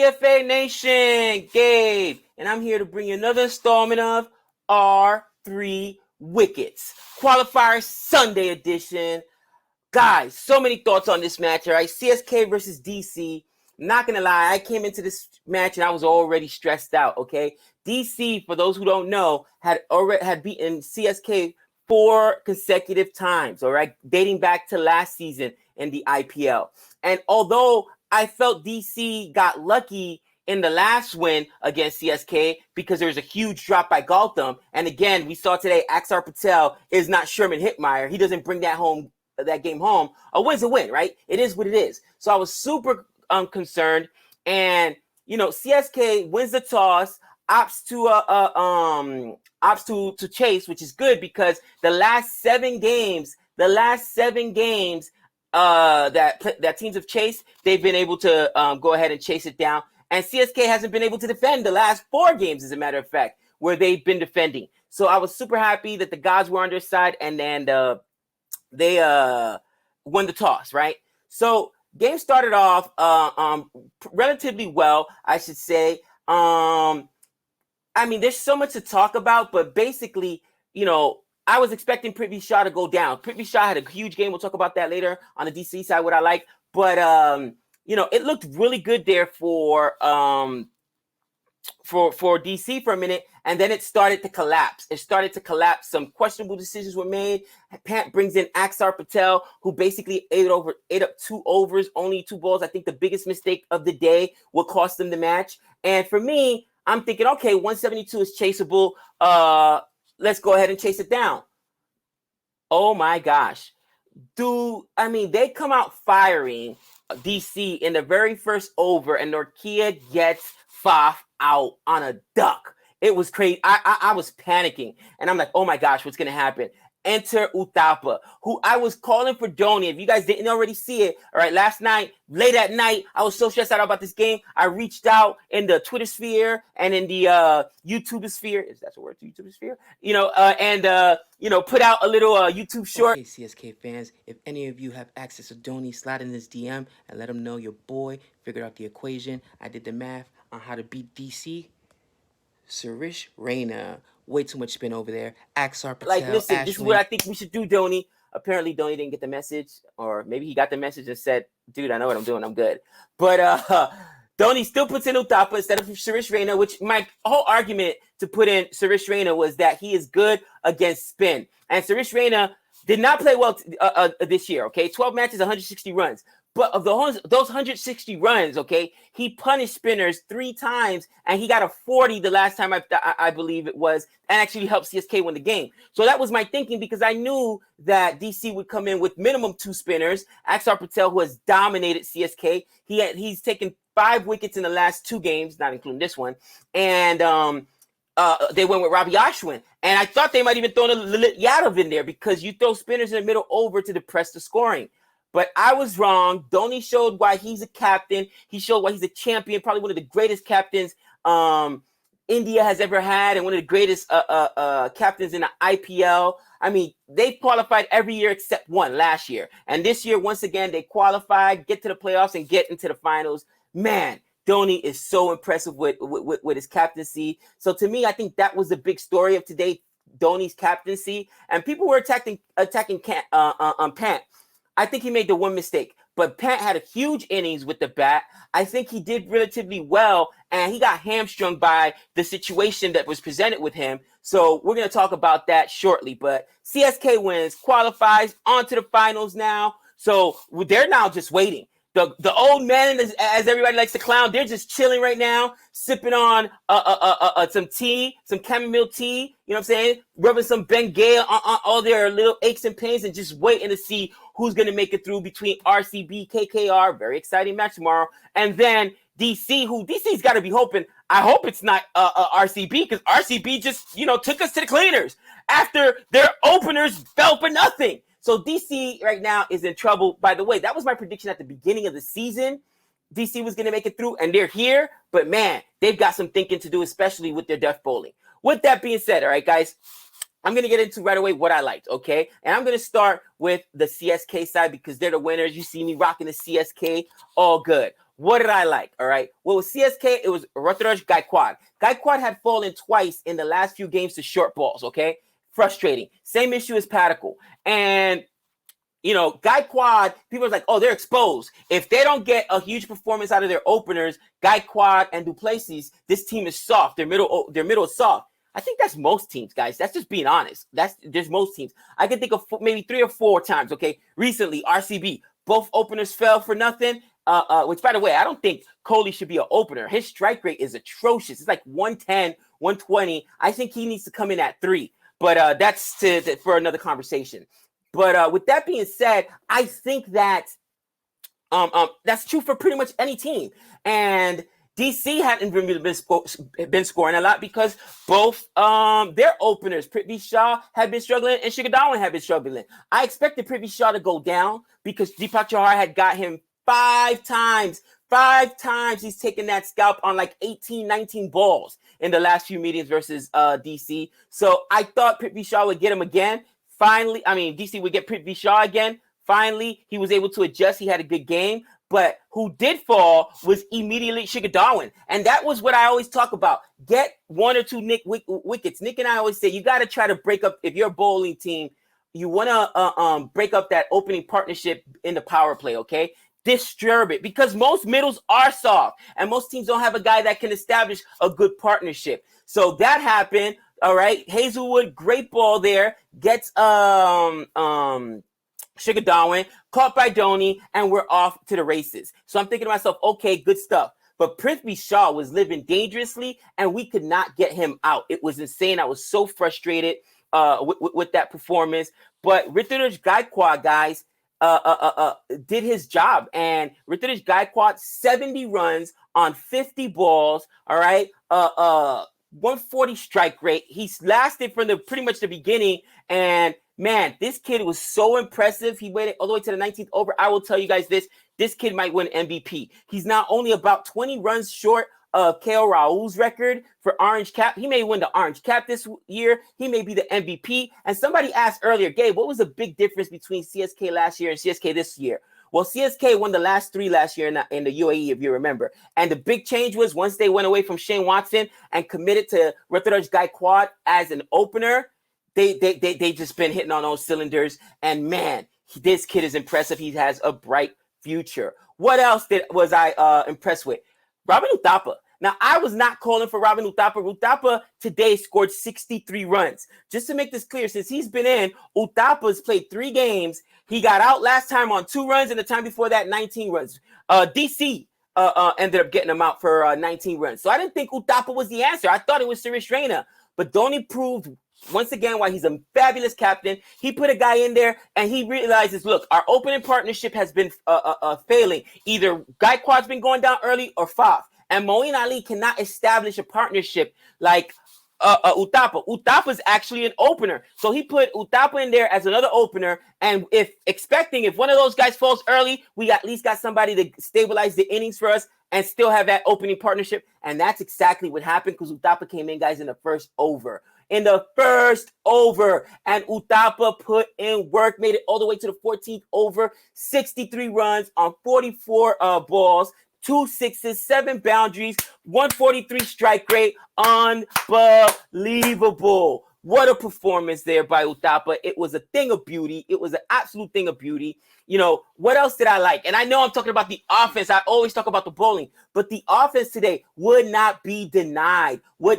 CFA Nation, Gabe, and I'm here to bring you another installment of R3 Wickets, Qualifier Sunday edition. Guys, so many thoughts on this match, all right? CSK versus DC. Not gonna lie, I came into this match and I was already stressed out, okay? DC, for those who don't know, had beaten CSK 4 consecutive times, all right? Dating back to last season in the IPL. And although I felt DC got lucky in the last win against CSK because there was a huge drop by Gautam. And again, we saw today Axar Patel is not Sherman Hitmeyer. He doesn't bring that game home. A win's a win, right? It is what it is. So I was super concerned. And, you know, CSK wins the toss, opts to chase, which is good because the last seven games that teams have chased, they've been able to go ahead and chase it down. And CSK hasn't been able to defend the last 4 games, as a matter of fact, where they've been defending. So I was super happy that the gods were on their side, and then they won the toss, right? So game started off relatively well, I should say. I mean, there's so much to talk about, but basically, you know, I was expecting Prithvi Shaw to go down. Prithvi Shaw had a huge game. We'll talk about that later on the DC side, what I like. But, you know, it looked really good there for DC for a minute, and then it started to collapse. Some questionable decisions were made. Pant brings in Axar Patel, who basically ate up 2 overs, only 2 balls. I think the biggest mistake of the day will cost them the match. And for me, I'm thinking, okay, 172 is chaseable. Let's go ahead and chase it down. Oh my gosh. They come out firing DC in the very first over, and Norkia gets Faf out on a duck. It was crazy. I was panicking, and I'm like, oh my gosh, what's going to happen? Enter Uthappa, who I was calling for Dhoni. If you guys didn't already see it, all right, last night, late at night, I was so stressed out about this game. I reached out in the Twitter sphere and in the YouTube sphere. Is that the word? YouTube sphere? You know, put out a little YouTube short. Okay, CSK fans, if any of you have access to Dhoni, slide in this DM and let him know your boy figured out the equation. I did the math on how to beat DC. Suresh Raina. Way too much spin over there. Axar Patel. Like, listen, this is what I think we should do, Dhoni. Apparently, Dhoni didn't get the message, or maybe he got the message and said, dude, I know what I'm doing. I'm good. But Dhoni still puts in Uthappa instead of Suresh Raina, which my whole argument to put in Suresh Raina was that he is good against spin. And Suresh Raina did not play well this year, okay? 12 matches, 160 runs. But of those 160 runs, okay, he punished spinners 3 times, and he got a 40 the last time I believe it was, and actually helped CSK win the game. So that was my thinking, because I knew that DC would come in with minimum 2 spinners. Axar Patel, who has dominated CSK, he's taken 5 wickets in the last 2 games, not including this one, and they went with Ravi Ashwin. And I thought they might even throw Lalit Yadav in there, because you throw spinners in the middle over to depress the scoring. But I was wrong. Dhoni showed why he's a captain. He showed why he's a champion, probably one of the greatest captains India has ever had, and one of the greatest captains in the IPL. I mean, they qualified every year except one last year. And this year, once again, they qualified, get to the playoffs, and get into the finals. Man, Dhoni is so impressive with his captaincy. So to me, I think that was the big story of today, Dhoni's captaincy. And people were attacking Pant. I think he made the one mistake, but Pant had a huge innings with the bat. I think he did relatively well, and he got hamstrung by the situation that was presented with him. So we're going to talk about that shortly. But CSK wins, qualifies, on to the finals now. So they're now just waiting. The old men, as everybody likes to clown, they're just chilling right now, sipping on some tea, some chamomile tea, you know what I'm saying? Rubbing some Bengay on all their little aches and pains, and just waiting to see who's going to make it through between RCB, KKR, very exciting match tomorrow, and then DC, who DC's got to be hoping. I hope it's not RCB, because RCB just, took us to the cleaners after their openers fell for nothing. So DC right now is in trouble. By the way, that was my prediction at the beginning of the season. DC was going to make it through, and they're here. But, man, they've got some thinking to do, especially with their death bowling. With that being said, all right, guys, I'm going to get into right away what I liked, okay? And I'm going to start with the CSK side, because they're the winners. You see me rocking the CSK, all good. What did I like? All right. Well, with CSK, it was Ruturaj Gaikwad. Gaikwad had fallen twice in the last few games to short balls, okay? Frustrating. Same issue as Padicle. And, Gaikwad, people are like, oh, they're exposed. If they don't get a huge performance out of their openers, Gaikwad and Duplessis, this team is soft. Their middle is soft. I think that's most teams, guys. That's just being honest. There's most teams. I can think of maybe 3 or 4 times, okay? Recently, RCB, both openers fell for nothing. Which, by the way, I don't think Kohli should be an opener. His strike rate is atrocious. It's like 110, 120. I think he needs to come in at 3. But that's for another conversation. But with that being said, I think that that's true for pretty much any team. And DC hadn't really been scoring a lot because both their openers, Prithvi Shaw, had been struggling and Shikhar Dhawan had been struggling. I expected Prithvi Shaw to go down because Deepak Chahar had got him 5 times. 5 times he's taken that scalp on like 18, 19 balls in the last few meetings versus DC. So I thought Prithvi Shaw would get him again. Finally, DC would get Prithvi Shaw again. Finally, he was able to adjust. He had a good game. But who did fall was immediately Shikhar Dhawan. And that was what I always talk about. Get 1 or 2 wickets. Nick and I always say, you got to try to break up, if you're a bowling team, you want to break up that opening partnership in the power play, okay? Disturb it because most middles are soft and most teams don't have a guy that can establish a good partnership. So that happened. All right. Hazelwood, great ball there. Gets Shikhar Dhawan, caught by Dhoni, and we're off to the races. So I'm thinking to myself, okay, good stuff. But Prithvi Shaw was living dangerously and we could not get him out. It was insane. I was so frustrated with that performance. But Ruturaj Gaikwad, guys, did his job, and Ruturaj Gaikwad 70 runs on 50 balls. All right, 140 strike rate. He's lasted from pretty much the beginning, and man, this kid was so impressive. He waited all the way to the 19th over. I will tell you guys this kid might win MVP. He's now only about 20 runs short of KL Rahul's record for Orange Cap. He may win the Orange Cap this year. He may be the MVP. And somebody asked earlier, Gabe, what was the big difference between CSK last year and CSK this year? Well, CSK won the last 3 last year in the UAE, if you remember. And the big change was once they went away from Shane Watson and committed to Ruturaj Gaikwad as an opener, they just been hitting on all cylinders. And man, this kid is impressive. He has a bright future. What else was I impressed with? Robin Uthappa. Now, I was not calling for Robin Uthappa. Uthappa today scored 63 runs. Just to make this clear, since he's been in, Uthappa's played 3 games. He got out last time on 2 runs, and the time before that, 19 runs. DC ended up getting him out for 19 runs. So I didn't think Uthappa was the answer. I thought it was Suresh Raina. But Dhoni proved once again why he's a fabulous captain. He put a guy in there, and he realizes, look, our opening partnership has been failing. Either Gaikwad's been going down early or Faf. And Moeen Ali cannot establish a partnership like Uthappa. Uthappa's actually an opener. So he put Uthappa in there as another opener. And if one of those guys falls early, we at least got somebody to stabilize the innings for us and still have that opening partnership. And that's exactly what happened because Uthappa came in, guys, in the first over. And Uthappa put in work, made it all the way to the 14th over, 63 runs on 44 balls. 2 sixes, 7 boundaries, 143 strike rate. Unbelievable. What a performance there by Uthappa. It was a thing of beauty. It was an absolute thing of beauty. What else did I like? And I know I'm talking about the offense. I always talk about the bowling. But the offense today would not be denied. We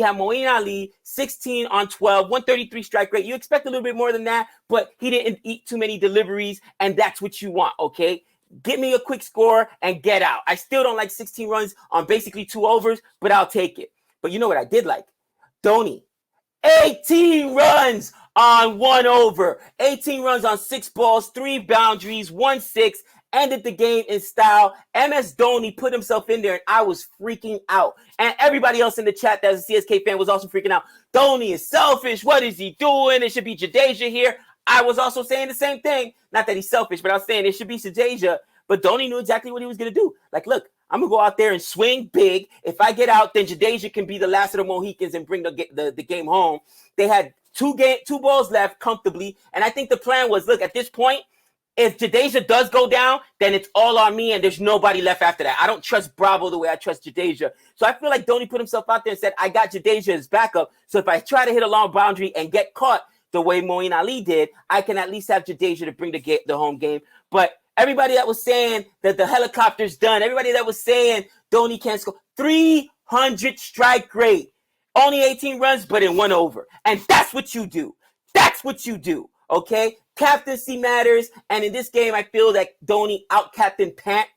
have Moeen Ali, 16 on 12, 133 strike rate. You expect a little bit more than that, but he didn't eat too many deliveries, and that's what you want, okay? Get me a quick score and get out. I still don't like 16 runs on basically 2 overs, but I'll take it. But you know what I did like? Dhoni, 18 runs on 1 over, 18 runs on 6 balls, 3 boundaries, 1 6, ended the game in style. MS Dhoni put himself in there, and I was freaking out. And everybody else in the chat that was a CSK fan was also freaking out. Dhoni is selfish. What is he doing? It should be Jadeja here. I was also saying the same thing. Not that he's selfish, but I was saying it should be Jadeja. But Dhoni knew exactly what he was going to do. Like, look, I'm going to go out there and swing big. If I get out, then Jadeja can be the last of the Mohicans and bring the game home. They had two balls left comfortably. And I think the plan was, look, at this point, if Jadeja does go down, then it's all on me and there's nobody left after that. I don't trust Bravo the way I trust Jadeja. So I feel like Dhoni put himself out there and said, I got Jadeja as backup. So if I try to hit a long boundary and get caught the way Moeen Ali did, I can at least have Jadeja to bring the home game. But everybody that was saying that the helicopter's done, everybody that was saying Dhoni can't score, 300 strike rate, only 18 runs, but in 1 over. And that's what you do. That's what you do. Okay, captaincy matters, and in this game, I feel that Dhoni out-captained Pant.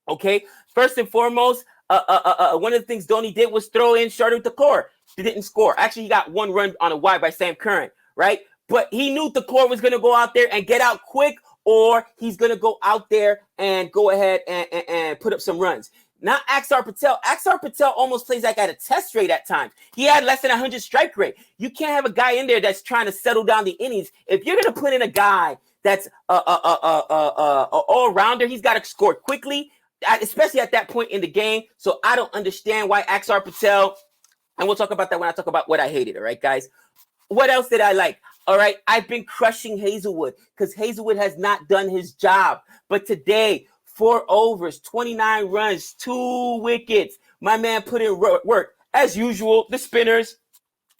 Okay, first and foremost, one of the things Dhoni did was throw in Shardul Thakur. He didn't score. Actually, he got 1 run on a wide by Sam Curran, right? But he knew Thakur was going to go out there and get out quick, or he's going to go out there and go ahead and put up some runs. Not Axar Patel. Axar Patel almost plays like at a test rate at times. He had less than 100 strike rate. You can't have a guy in there that's trying to settle down the innings. If you're going to put in a guy that's a all-rounder, he's got to score quickly, especially at that point in the game. So I don't understand why Axar Patel, and we'll talk about that when I talk about what I hated, all right, guys? What else did I like? All right, I've been crushing Hazelwood because Hazelwood has not done his job. But today, 4 overs, 29 runs, 2 wickets. My man put in work. As usual, the spinners.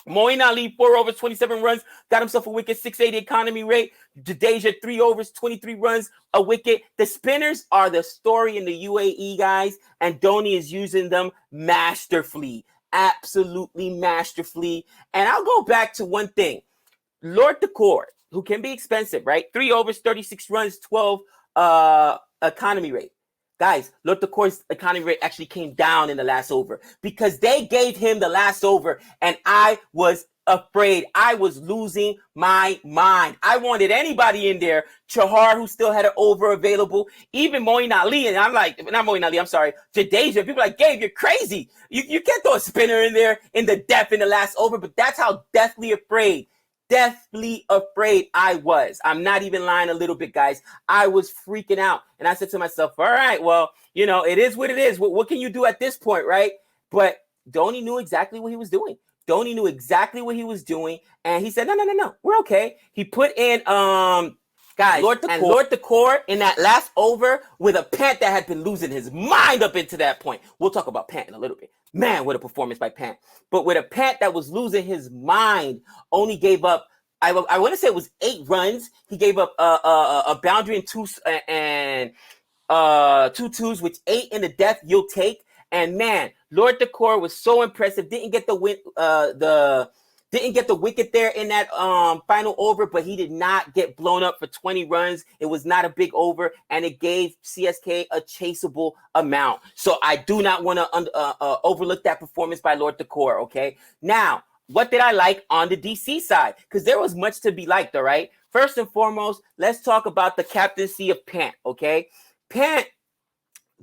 Moeen Ali, 4 overs, 27 runs, got himself a wicket, 680 economy rate. Jadeja, 3 overs, 23 runs, a wicket. The spinners are the story in the UAE, guys, and Dhoni is using them masterfully, absolutely masterfully. And I'll go back to one thing. Lord Thakur, who can be expensive, right? 3 overs, 36 runs, 12 economy rate. Guys, Lord Thakur's economy rate actually came down in the last over because they gave him the last over and I was afraid. I was losing my mind. I wanted anybody in there. Chahar, who still had an over available, even Moeen Ali, and I'm like, not Moeen Ali, I'm sorry, Jadeja. People are like, Gabe, you're crazy. You can't throw a spinner in there in the death in the last over, but that's how deathly afraid I was. I'm not even lying a little bit, guys. I was freaking out. And I said to myself, all right, well, you know, it is what it is. What can you do at this point, right? But Dhoni knew exactly what he was doing. Dhoni knew exactly what he was doing. And he said, no, we're okay. He put in, guys, Lord Thakur in that last over with a Pant that had been losing his mind up into that point. We'll talk about Pant in a little bit. Man, what a performance by Pant. But with a Pant that was losing his mind, only gave up, I want to say it was 8 runs. He gave up a boundary and 2 twos, which 8 in the death you'll take. And man, Lord Thakur was so impressive. Didn't get the wicket there in that final over, but he did not get blown up for 20 runs. It was not a big over, and it gave CSK a chaseable amount. So I do not want to overlook that performance by Lord Thakur, okay? Now, what did I like on the DC side? Because there was much to be liked, all right? First and foremost, let's talk about the captaincy of Pant, okay? Pant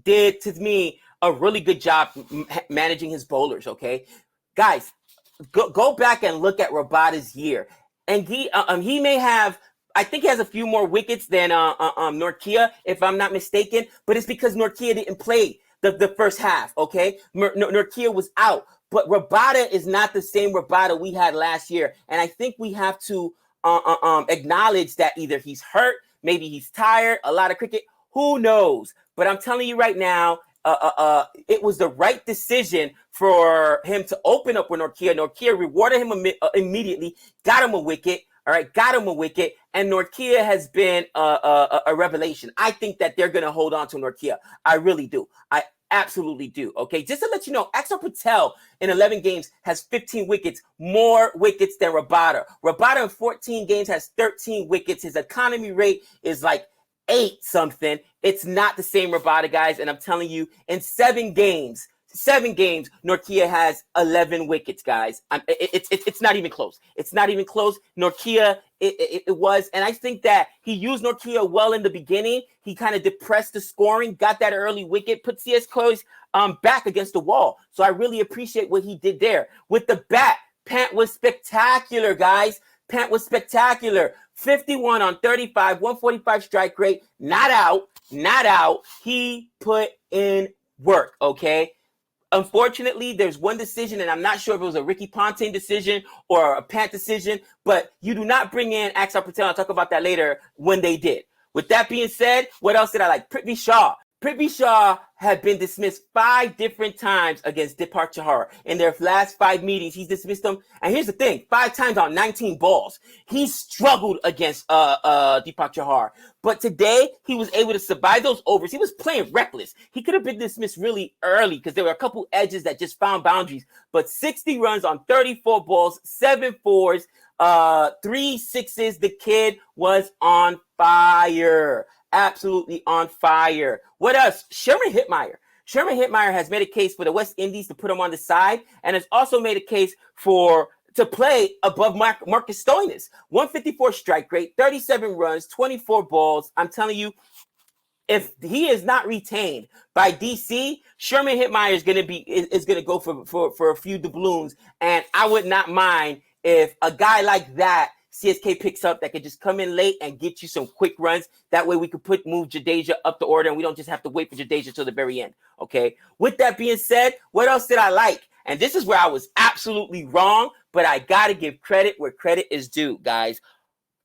did, to me, a really good job managing his bowlers, okay? Guys, go back and look at Rabada's year. And he may have, I think he has a few more wickets than Nortje, if I'm not mistaken, but it's because Nortje didn't play the first half, okay? Nortje was out. But Rabada is not the same Rabada we had last year. And I think we have to acknowledge that either he's hurt, maybe he's tired, a lot of cricket, who knows? But I'm telling you right now, it was the right decision for him to open up with Nortje. Nortje rewarded him immediately, got him a wicket. All right, got him a wicket, and Nortje has been a revelation. I think that they're going to hold on to Nortje. I really do. I absolutely do. Okay, just to let you know, Axar Patel in 11 games has 15 wickets, more wickets than Rabada. Rabada in 14 games has 13 wickets. His economy rate is like 8 something. It's not the same Rabada, guys, and I'm telling you, in 7 games, Nortje has 11 wickets, guys. It's not even close. It's not even close. Nortje, it was, and I think that he used Nortje well in the beginning. He kind of depressed the scoring, got that early wicket, put CSK's back against the wall. So I really appreciate what he did there. With the bat, Pant was spectacular, guys. Pant was spectacular. 51 on 35, 145 strike rate, not out. He put in work, okay? Unfortunately, there's one decision, and I'm not sure if it was a Ricky Ponting decision or a Pant decision, but you do not bring in Axar Patel, I'll talk about that later, when they did. With that being said, what else did I like? Prithvi Shaw. Prithvi Shaw had been dismissed 5 different times against Deepak Chahar. In their last 5 meetings, he's dismissed them. And here's the thing, 5 times on 19 balls. He struggled against Deepak Chahar. But today, he was able to survive those overs. He was playing reckless. He could have been dismissed really early because there were a couple edges that just found boundaries. But 60 runs on 34 balls, 7 fours, 3 sixes. The kid was on fire. Absolutely on fire. What else? Sherman Hitmeyer. Sherman Hitmeyer has made a case for the West Indies to put him on the side, and has also made a case to play above Marcus Stoinis. 154 strike rate, 37 runs, 24 balls. I'm telling you, if he is not retained by DC, Sherman Hitmeyer is gonna go for a few doubloons, and I would not mind if a guy like that CSK picks up that could just come in late and get you some quick runs. That way we could move Jadeja up the order, and we don't just have to wait for Jadeja till the very end. Okay. With that being said, what else did I like? And this is where I was absolutely wrong, but I gotta give credit where credit is due, guys.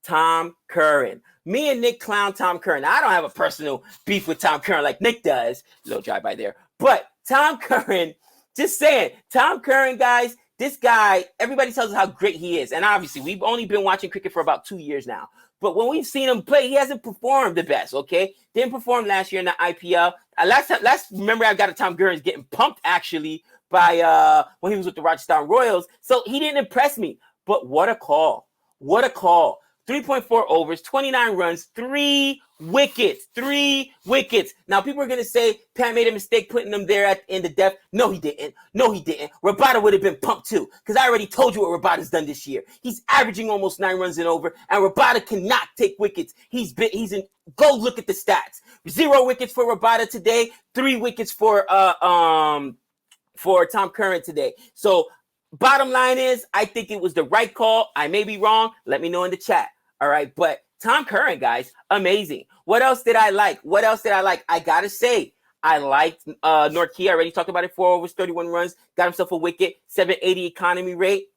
Tom Curran. Me and Nick clown Tom Curran. Now, I don't have a personal beef with Tom Curran like Nick does. Little drive-by there. But Tom Curran, just saying, Tom Curran, guys, this guy, everybody tells us how great he is. And obviously, we've only been watching cricket for about 2 years now. But when we've seen him play, he hasn't performed the best, okay? Didn't perform last year in the IPL. Last remember I got a Tom Curran getting pumped, actually, by when he was with the Rajasthan Royals. So he didn't impress me. But what a call. What a call. 3.4 overs, 29 runs, 3 wickets. 3 wickets. Now, people are going to say Pat made a mistake putting him there in the depth. No, he didn't. No, he didn't. Rabada would have been pumped too, because I already told you what Rabada's done this year. He's averaging almost 9 runs and over, and Rabada cannot take wickets. Go look at the stats. 0 wickets for Rabada today, 3 wickets for Tom Curran today. So, bottom line is, I think it was the right call. I may be wrong. Let me know in the chat. All right. But Tom Curran, guys, amazing. What else did I like? I got to say, I liked Nortje. I already talked about it. 4 overs, 31 runs. Got himself a wicket, 780 economy rate.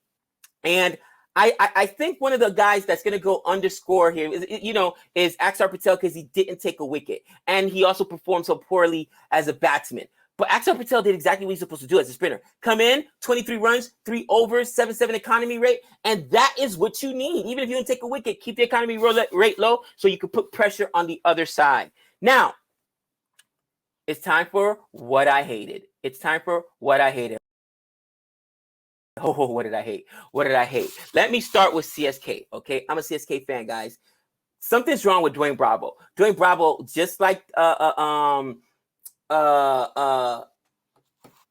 And I think one of the guys that's going to go underscore here is Axar Patel, because he didn't take a wicket. And he also performed so poorly as a batsman. But Axar Patel did exactly what he's supposed to do as a spinner. Come in, 23 runs, 3 overs, 7.7 economy rate, and that is what you need. Even if you don't take a wicket, keep the economy rate low so you can put pressure on the other side. Now, it's time for what I hated. Oh, what did I hate? Let me start with CSK, okay? I'm a CSK fan, guys. Something's wrong with Dwayne Bravo. Dwayne Bravo, just like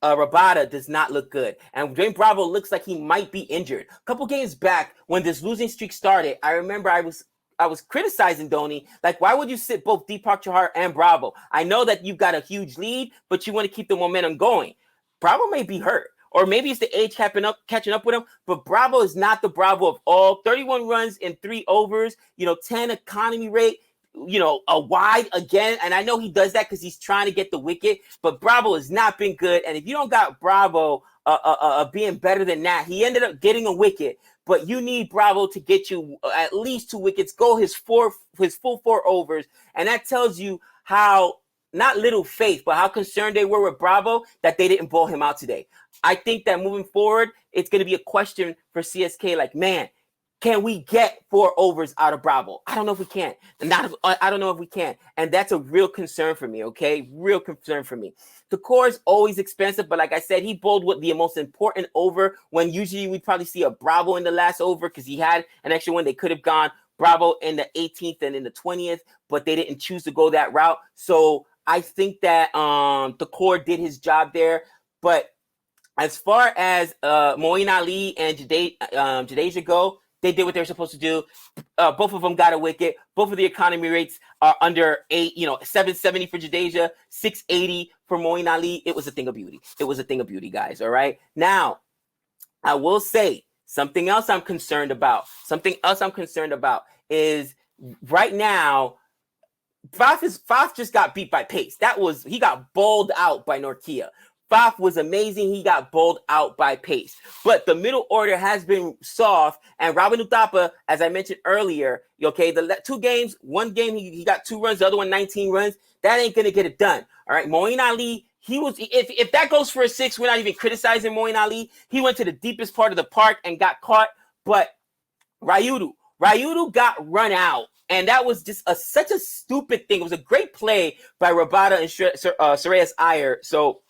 Rabada, does not look good, and Dwayne Bravo looks like he might be injured. A couple games back, when this losing streak started, I remember I was criticizing Dhoni, like, why would you sit both Deepak Chahar and Bravo? I know that you've got a huge lead, but you want to keep the momentum going. Bravo may be hurt, or maybe it's the age catching up with him, but Bravo is not the Bravo of all. 31 runs in 3 overs, 10 economy rate, a wide again. And I know he does that because he's trying to get the wicket, but Bravo has not been good. And if you don't got Bravo being better than that, he ended up getting a wicket, but you need Bravo to get you at least 2 wickets, go his full 4 overs. And that tells you how, not little faith, but how concerned they were with Bravo that they didn't bowl him out today. I think that moving forward, it's going to be a question for CSK, like, man, can we get 4 overs out of Bravo? I don't know if we can. I don't know if we can. And that's a real concern for me, okay? Real concern for me. The core is always expensive, but like I said, he bowled with the most important over, when usually we'd probably see a Bravo in the last over, because he had an extra one. They could have gone Bravo in the 18th and in the 20th, but they didn't choose to go that route. So I think that the core did his job there. But as far as Moeen Ali and Jadeja go, they did what they were supposed to do. Both of them got a wicket. Both of the economy rates are under 8, 770 for Jadeja, 680 for Moeen Ali. It was a thing of beauty. Guys. All right. Now, I will say something else I'm concerned about. Is right now, Faf just got beat by pace. He got bowled out by Nortje. Faf was amazing. He got bowled out by pace. But the middle order has been soft. And Robin Uthappa, as I mentioned earlier, okay, the 2 games, one game he got 2 runs, the other one 19 runs. That ain't going to get it done. All right, Moeen Ali, he was, if that goes for a 6, we're not even criticizing Moeen Ali. He went to the deepest part of the park and got caught. But Ryudu got run out. And that was just such a stupid thing. It was a great play by Rabada and Shreyas Iyer. So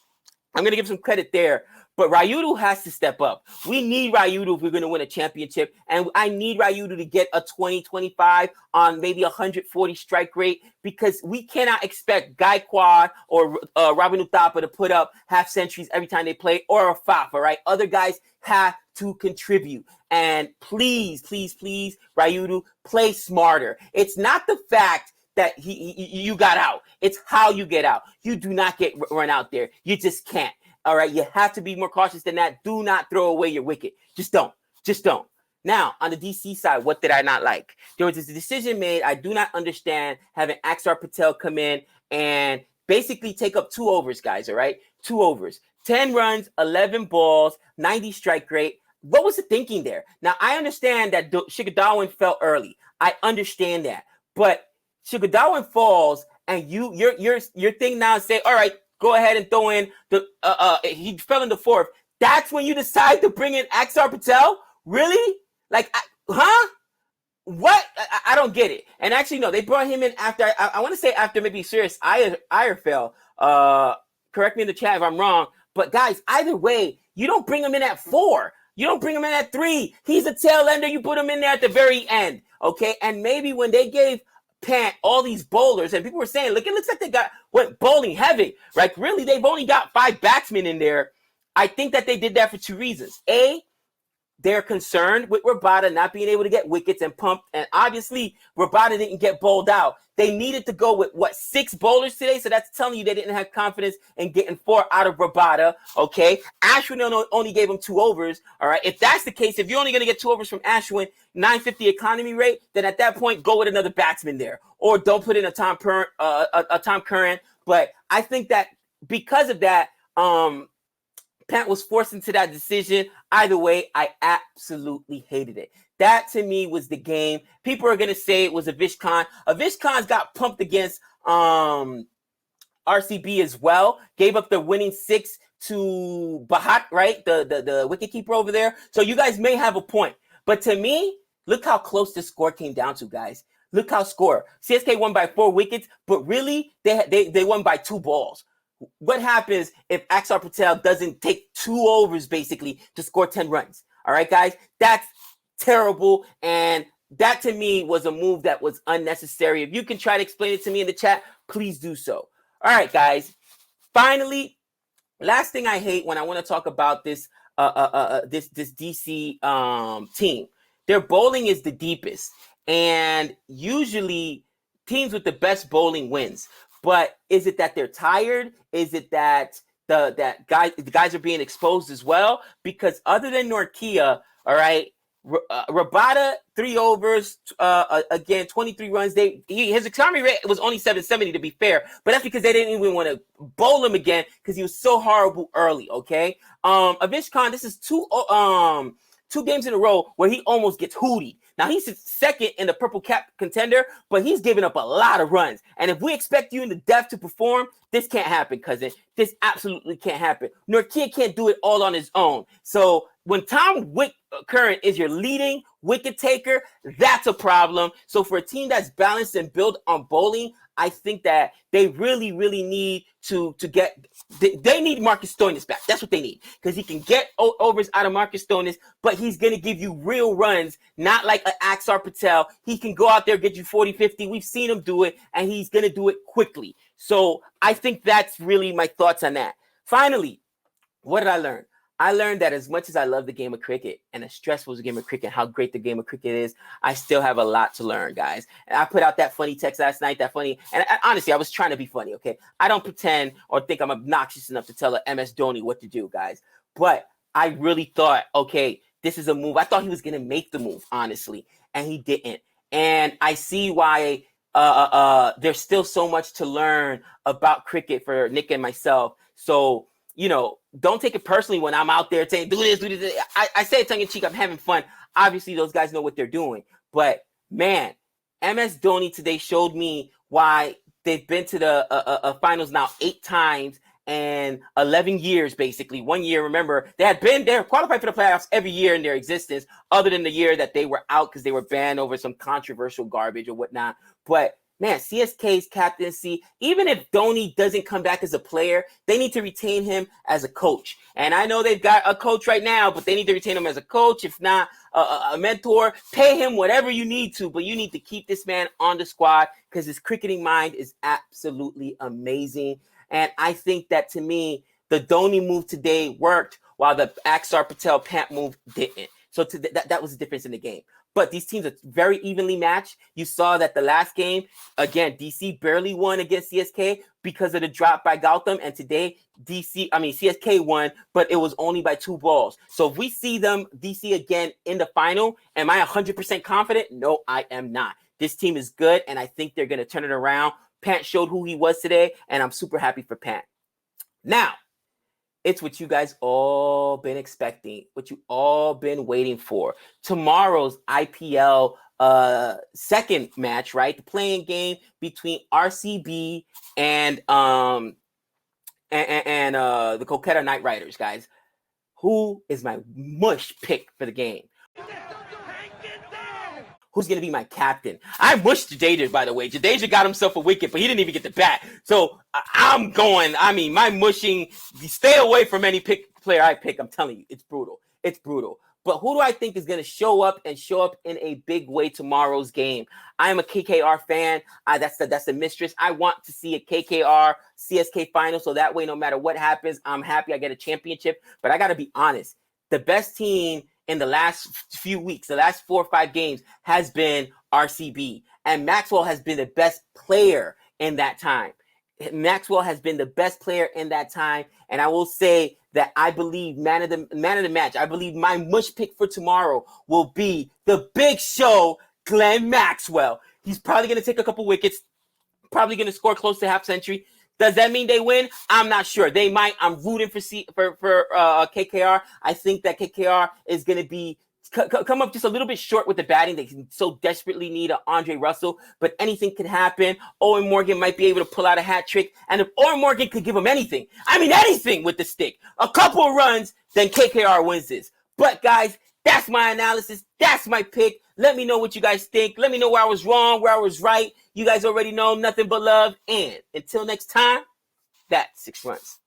I'm going to give some credit there. But Ryudu has to step up. We need Ryudu if we're going to win a championship. And I need Ryudu to get a 20-25 on maybe 140 strike rate, because we cannot expect Gaikwad or Robin Uthappa to put up half centuries every time they play, or a Faf, all right? Other guys have to contribute. And please, Ryudu, play smarter. It's not the fact that you got out. It's how you get out. You do not get run out there. You just can't. All right, you have to be more cautious than that. Do not throw away your wicket. Just don't. Now, on the DC side, what did I not like? There was this decision made. I do not understand having Axar Patel come in and basically take up 2 overs, guys, all right? 2 overs. 10 runs, 11 balls, 90 strike rate. What was the thinking there? Now, I understand that Shigadarwan fell early. I understand that. But Shigadarwan falls, and your thing now is say, all right, go ahead and throw in the he fell in the 4th. That's when you decide to bring in Axar Patel? Really? Like, huh? What? I don't get it. And actually, no, they brought him in after, I want to say after maybe Sirius Iyer fell. Correct me in the chat if I'm wrong. But guys, either way, you don't bring him in at 4. You don't bring him in at 3. He's a tail ender. You put him in there at the very end. Okay? And maybe when they gave Pant all these bowlers, and people were saying, look, it looks like they went bowling heavy. Like, really, they've only got 5 batsmen in there. I think that they did that for 2 reasons. A, they're concerned with Rabada not being able to get wickets and pump. And obviously, Rabada didn't get bowled out. They needed to go with, 6 bowlers today? So that's telling you they didn't have confidence in getting 4 out of Rabada, okay? Ashwin only gave him 2 overs, all right? If that's the case, if you're only going to get 2 overs from Ashwin, 950 economy rate, then at that point, go with another batsman there. Or don't put in a Tom Curran. But I think that because of that, Pant was forced into that decision. Either way, I absolutely hated it. That, to me, was the game. People are going to say it was Avish Khan. Avish Khan's got pumped against RCB as well. Gave up the winning 6 to Bahat, right? The wicketkeeper over there. So you guys may have a point. But to me, look how close this score came down to, guys. Look how score. CSK won by 4 wickets, but really, they won by 2 balls. What happens if Axar Patel doesn't take 2 overs, basically, to score 10 runs? All right, guys? That's terrible, and that, to me, was a move that was unnecessary. If you can try to explain it to me in the chat, please do so. All right, guys. Finally, last thing I hate when I want to talk about this this DC team. Their bowling is the deepest, and usually teams with the best bowling wins. But is it that they're tired? Is it that the guys are being exposed as well? Because other than Norkia, all right, Rabada 3 overs, again 23 runs. His economy rate was only 770 to be fair, but that's because they didn't even want to bowl him again because he was so horrible early. Okay, Avish Khan, this is 2 games in a row where he almost gets hootied. Now, he's second in the purple cap contender, but he's giving up a lot of runs. And if we expect you in the depth to perform, this can't happen, cousin. This absolutely can't happen. Norkia can't do it all on his own. So when Tom Curran is your leading wicket taker, that's a problem. So for a team that's balanced and built on bowling, I think that they really, really need to get – they need Marcus Stoinis back. That's what they need, because he can get overs out of Marcus Stoinis, but he's going to give you real runs, not like an Axar Patel. He can go out there, get you 40, 50. We've seen him do it, and he's going to do it quickly. So I think that's really my thoughts on that. Finally, what did I learn? I learned that as much as I love the game of cricket and as stressful as the game of cricket, how great the game of cricket is, I still have a lot to learn, guys. And I put out that funny text last night, honestly, I was trying to be funny, okay? I don't pretend or think I'm obnoxious enough to tell a MS Dhoni what to do, guys. But I really thought, okay, this is a move. I thought he was going to make the move, honestly, and he didn't. And I see why there's still so much to learn about cricket for Nick and myself. So don't take it personally when I'm out there saying, do this, do this. I say it tongue in cheek. I'm having fun. Obviously, those guys know what they're doing. But, man, MS Dhoni today showed me why they've been to the finals now 8 times and 11 years, basically. 1 year, remember, they're qualified for the playoffs every year in their existence, other than the year that they were out because they were banned over some controversial garbage or whatnot. But, man, CSK's captaincy, even if Dhoni doesn't come back as a player, they need to retain him as a coach. And I know they've got a coach right now, but they need to retain him as a coach. If not, a mentor. Pay him whatever you need to, but you need to keep this man on the squad because his cricketing mind is absolutely amazing. And I think that, to me, the Dhoni move today worked while the Axar Patel Pant move didn't. So that was the difference in the game. But these teams are very evenly matched. You saw that the last game, again, DC barely won against CSK because of the drop by Gautam. And today, CSK won, but it was only by 2 balls. So if we see them, DC, again in the final, am I 100% confident? No, I am not. This team is good, and I think they're going to turn it around. Pant showed who he was today, and I'm super happy for Pant. Now, it's what you guys all been expecting, what you all been waiting for. Tomorrow's IPL second match, right? The playing game between RCB and the Kolkata Knight Riders, guys. Who is my mush pick for the game? Who's going to be my captain? I mushed Jadeja, by the way. Jadeja got himself a wicket, but he didn't even get the bat. So I'm going, my mushing, stay away from any player I pick. I'm telling you, it's brutal. It's brutal. But who do I think is going to show up in a big way tomorrow's game? I am a KKR fan. That's the mistress. I want to see a KKR CSK final. So that way, no matter what happens, I'm happy I get a championship. But I got to be honest. The best team in the last few weeks, the last 4 or 5 games, has been RCB. And Maxwell has been the best player in that time. Maxwell has been the best player in that time. And I will say that I believe man of the match, I believe my mush pick for tomorrow will be the big show, Glenn Maxwell. He's probably going to take a couple wickets, probably going to score close to half century. Does that mean they win? I'm not sure. They might. I'm rooting for KKR. I think that KKR is going to be come up just a little bit short with the batting. They so desperately need an Andre Russell, but anything could happen. Owen Morgan might be able to pull out a hat trick, and if Owen Morgan could give him anything with the stick, a couple of runs, then KKR wins this. But guys, that's my analysis. That's my pick. Let me know what you guys think. Let me know where I was wrong, where I was right. You guys already know, nothing but love. And until next time, that's 6 runs.